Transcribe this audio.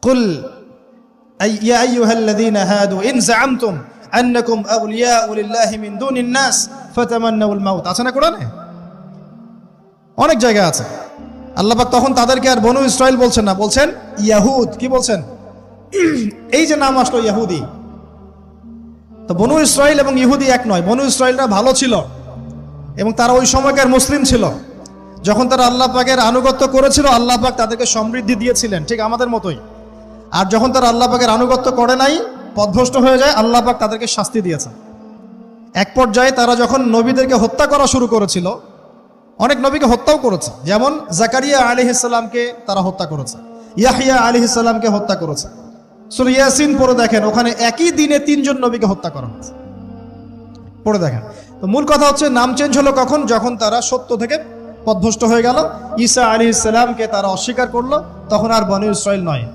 কুল ইয়া আইয়ুহাল্লাযীনা হাদু ইন যাআমতুম আন্নাকুম আউলিয়াউ লিল্লাহি মিন দুনিন নাস ফাতামান্নাউল মাউত। আছে না কোরআনে? অনেক জায়গা আছে। আল্লাহ পাক তখন তাদেরকে আর বনু ইসরাইল বলছেন না, বলছেন ইয়াহুদ। কি বলছেন? এই যে নাম আসলো ইহুদি, তো বনু ইসরাইল এবং ইহুদি এক নয়। বনু ইসরাইলরা ভালো ছিল এবং তারা ওই সময়কার মুসলিম ছিল। যখন তারা আল্লাহ পাকের আনুগত্য করেছিল, আল্লাহ পাক তাদেরকে সমৃদ্ধি দিয়েছিলেন, ঠিক আমাদের মতোই। আর যখন তারা আল্লাহ পাকের আনুগত্য করে নাই, পথভ্রষ্ট হয়ে যায়, আল্লাহ পাক তাদেরকে শাস্তি দিয়েছেন। এক পর্যায়ে তারা যখন নবীদেরকে হত্যা করা শুরু করেছিল, অনেক নবীকে হত্যাও করেছে। যেমন জাকারিয়া আলাইহিস সালামকে তারা হত্যা করেছে, ইয়াহইয়া আলাইহিস সালামকে হত্যা করেছে। সূরা ইয়াসিন পড়ে দেখেন, ওখানে একই দিনে 3 জন নবীকে হত্যা করা হয়েছে। পড়ে দেখেন। তো মূল কথা হচ্ছে, নাম চেঞ্জ হলো কখন? যখন তারা সত্য থেকে পথভ্রষ্ট হয়ে গেল। ঈসা আলাইহিস সালামকে তারা অস্বীকার করলো, তখন আর বনু ইসরাইল নয়।